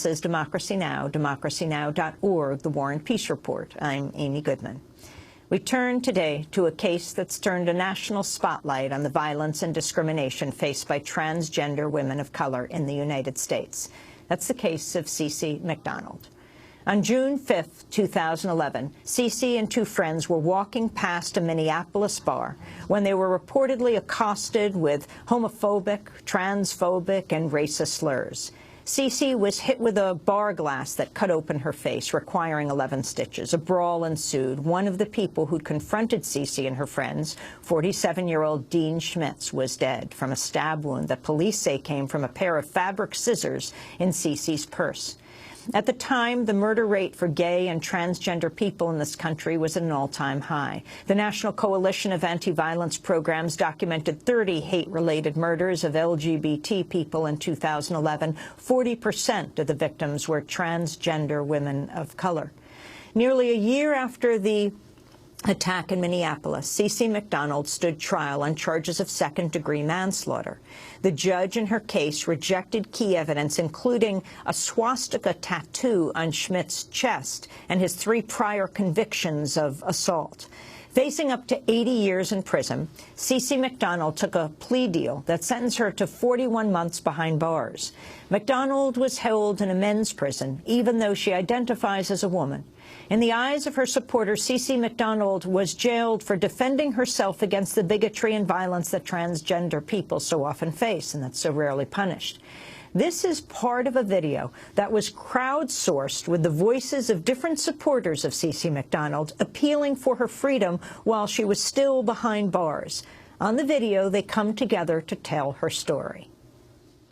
This is Democracy Now!, democracynow.org, The War and Peace Report. I'm Amy Goodman. We turn today to a case that's turned a national spotlight on the violence and discrimination faced by transgender women of color in the United States. That's the case of CeCe McDonald. On June 5, 2011, CeCe and two friends were walking past a Minneapolis bar when they were reportedly accosted with homophobic, transphobic, and racist slurs. CeCe was hit with a bar glass that cut open her face, requiring 11 stitches. A brawl ensued. One of the people who'd confronted CeCe and her friends, 47-year-old Dean Schmitz, was dead from a stab wound that police say came from a pair of fabric scissors in CeCe's purse. At the time, the murder rate for gay and transgender people in this country was at an all-time high. The National Coalition of Anti-Violence Programs documented 30 hate-related murders of LGBT people in 2011. 40% of the victims were transgender women of color. Nearly a year after the attack in Minneapolis, CeCe McDonald stood trial on charges of second-degree manslaughter. The judge in her case rejected key evidence, including a swastika tattoo on Schmidt's chest and his 3 prior convictions of assault. Facing up to 80 years in prison, CeCe McDonald took a plea deal that sentenced her to 41 months behind bars. McDonald was held in a men's prison, even though she identifies as a woman. In the eyes of her supporters, CeCe McDonald was jailed for defending herself against the bigotry and violence that transgender people so often face and that's so rarely punished. This is part of a video that was crowdsourced with the voices of different supporters of CeCe McDonald appealing for her freedom while she was still behind bars. On the video, they come together to tell her story.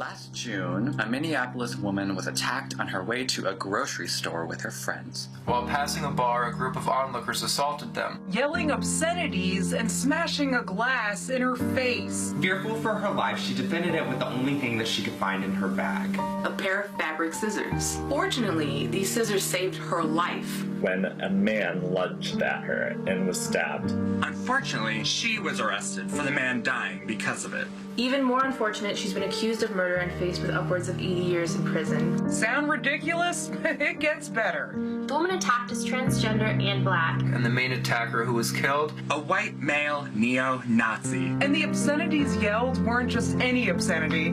Last June, a Minneapolis woman was attacked on her way to a grocery store with her friends. While passing a bar, a group of onlookers assaulted them, yelling obscenities and smashing a glass in her face. Fearful for her life, she defended it with the only thing that she could find in her bag: a pair of fabric scissors. Fortunately, these scissors saved her life when a man lunged at her and was stabbed. Unfortunately, she was arrested for the man dying because of it. Even more unfortunate, she's been accused of murder and faced with upwards of 80 years in prison. Sound ridiculous? It gets better. The woman attacked is transgender and black. And the main attacker who was killed, a white male neo-Nazi. And the obscenities yelled weren't just any obscenity.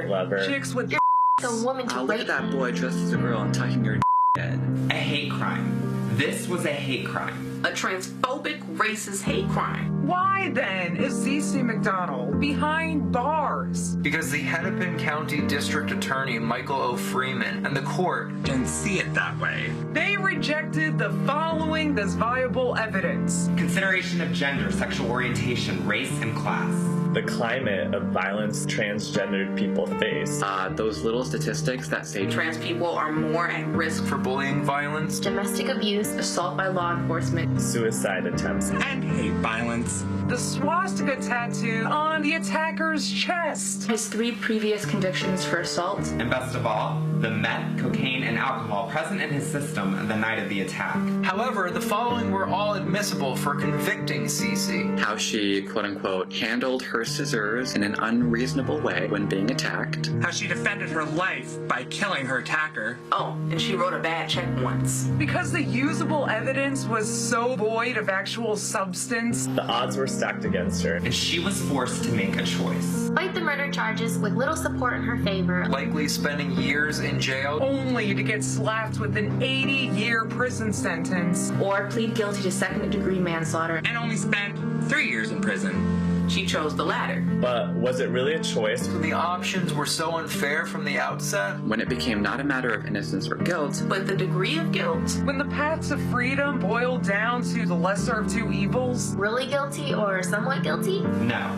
Lover. Chicks with the woman to look at that boy dressed as a girl and tucking your head. A hate crime. This was a hate crime. A transphobic, racist hate crime. Why, then, is CeCe McDonald behind bars? Because the Hennepin County District Attorney, Michael O. Freeman, and the court didn't see it that way. They rejected the following as viable evidence: consideration of gender, sexual orientation, race, and class. The climate of violence transgendered people face. Those little statistics that say trans people are more at risk for bullying, violence, domestic abuse, assault by law enforcement, suicide attempts, and hate violence. The swastika tattoo on the attacker's chest. His 3 previous convictions for assault. And best of all, the meth, cocaine, and alcohol present in his system the night of the attack. However, the following were all admissible for convicting CeCe. How she, quote-unquote, handled her scissors in an unreasonable way when being attacked. How she defended her life by killing her attacker. Oh, and she wrote a bad check once. Because the usable evidence was so void of actual substance. The odds were stacked against her. And she was forced to make a choice. Fight the murder charges with little support in her favor. Likely spending years in jail. Only to get slapped with an 80-year prison sentence. Or plead guilty to second-degree manslaughter. And only spend 3 years in prison. She chose the latter. But was it really a choice? The options were so unfair from the outset. When it became not a matter of innocence or guilt, but the degree of guilt. When the paths of freedom boiled down to the lesser of 2 evils. Really guilty or somewhat guilty? No.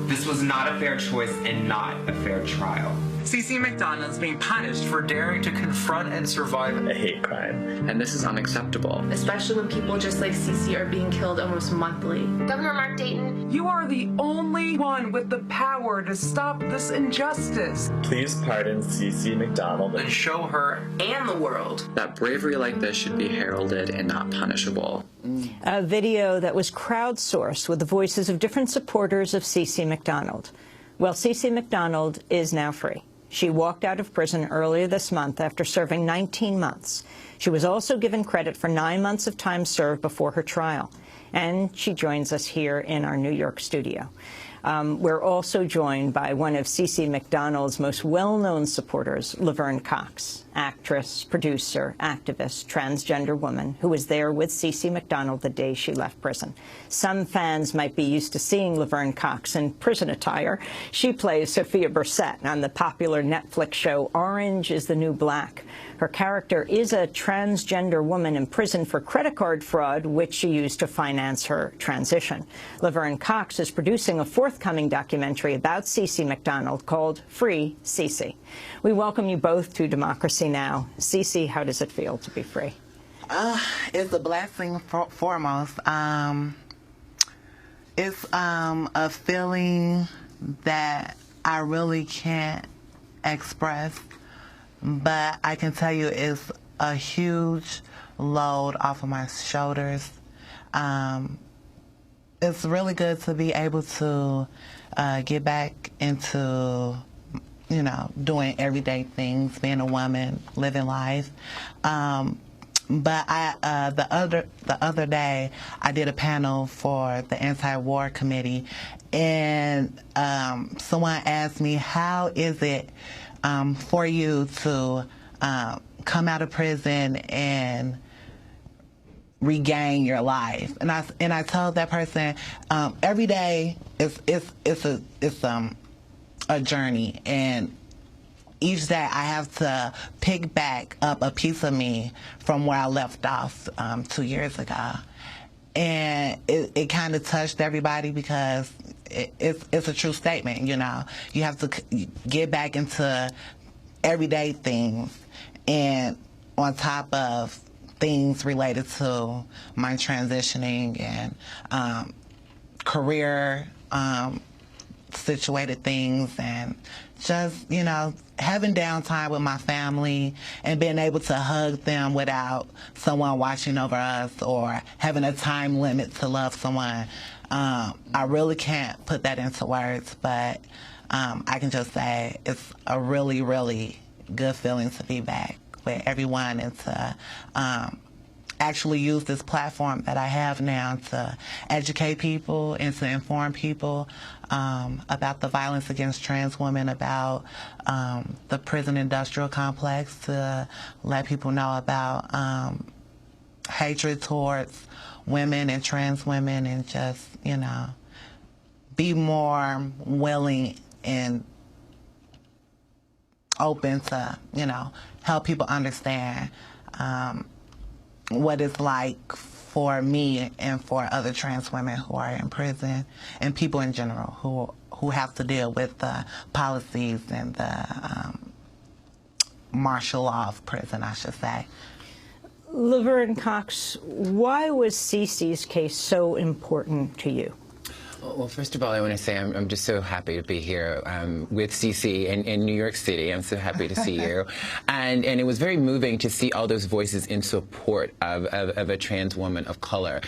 This was not a fair choice and not a fair trial. CeCe McDonald is being punished for daring to confront and survive a hate crime. And this is unacceptable. Especially when people just like CeCe are being killed almost monthly. Governor Mark Dayton, you are the only one with the power to stop this injustice. Please pardon CeCe McDonald and show her and the world that bravery like this should be heralded and not punishable. A video that was crowdsourced with the voices of different supporters of CeCe McDonald. Well, CeCe McDonald is now free. She walked out of prison earlier this month after serving 19 months. She was also given credit for 9 months of time served before her trial. And she joins us here in our New York studio. We're also joined by one of CeCe McDonald's most well-known supporters, Laverne Cox, actress, producer, activist, transgender woman who was there with CeCe McDonald the day she left prison. Some fans might be used to seeing Laverne Cox in prison attire. She plays Sophia Burset on the popular Netflix show Orange is the New Black. Her character is a transgender woman in prison for credit card fraud, which she used to finance her transition. Laverne Cox is producing a forthcoming documentary about CeCe McDonald called Free CeCe. We welcome you both to Democracy Now! CeCe, how does it feel to be free? It's a blessing foremost. It's a feeling that I really can't express, but I can tell you it's a huge load off of my shoulders. It's really good to be able to get back into, you know, doing everyday things, being a woman, living life. But the other day, I did a panel for the Anti-War Committee, and someone asked me, how is it for you to come out of prison and regain your life? And I told that person, every day it's a journey, and each day I have to pick back up a piece of me from where I left off 2 years ago. And it kind of touched everybody because it's a true statement, you know. You have to get back into everyday things, and on top of things related to my transitioning and career situated things, and just, you know, having downtime with my family and being able to hug them without someone watching over us or having a time limit to love someone. I really can't put that into words, but I can just say it's a really, really good feeling to be back with everyone and to actually use this platform that I have now to educate people and to inform people about the violence against trans women, about the prison industrial complex, to let people know about hatred towards women and trans women, and just, you know, be more willing and open to, you know, help people understand what it's like for me and for other trans women who are in prison, and people in general who have to deal with the policies and the martial law of prison, I should say. Laverne Cox, why was CeCe's case so important to you? Well, first of all, I want to say I'm just so happy to be here with CeCe in New York City. I'm so happy to see you. And it was very moving to see all those voices in support of a trans woman of color.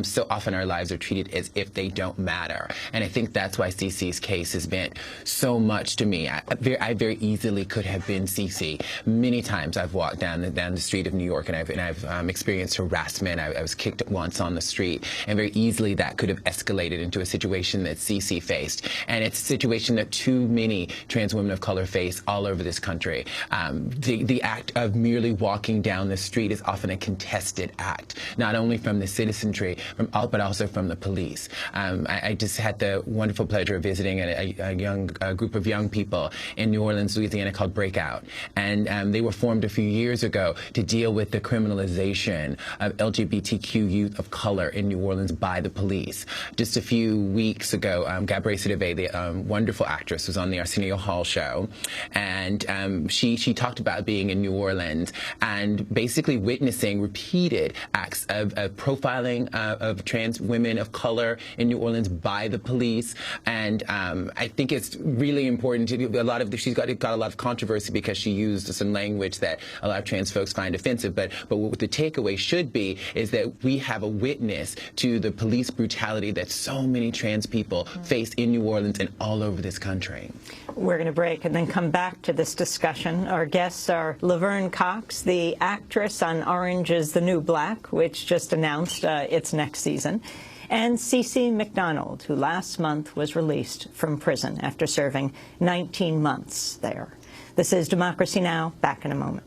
So often our lives are treated as if they don't matter. And I think that's why CeCe's case has meant so much to me. I very easily could have been CeCe. Many times I've walked down the street of New York, and I've experienced harassment. I was kicked once on the street, and very easily that could have escalated into a situation that CeCe faced. And it's a situation that too many trans women of color face all over this country. The act of merely walking down the street is often a contested act, not only from the citizenry, but also from the police. I just had the wonderful pleasure of visiting a group of young people in New Orleans, Louisiana, called Breakout. And they were formed a few years ago to deal with the criminalization of LGBTQ youth of color in New Orleans by the police. Just a few weeks ago, Gabrielle Sidibe, the wonderful actress, was on the Arsenio Hall show, and she talked about being in New Orleans and basically witnessing repeated acts of profiling of trans women of color in New Orleans by the police. And I think it's really important to she's got a lot of controversy because she used some language that a lot of trans folks find offensive. But what the takeaway should be is that we have a witness to the police brutality that so many trans people face in New Orleans and all over this country. We're going to break and then come back to this discussion. Our guests are Laverne Cox, the actress on Orange is the New Black, which just announced its next season, and CeCe McDonald, who last month was released from prison after serving 19 months there. This is Democracy Now! Back in a moment.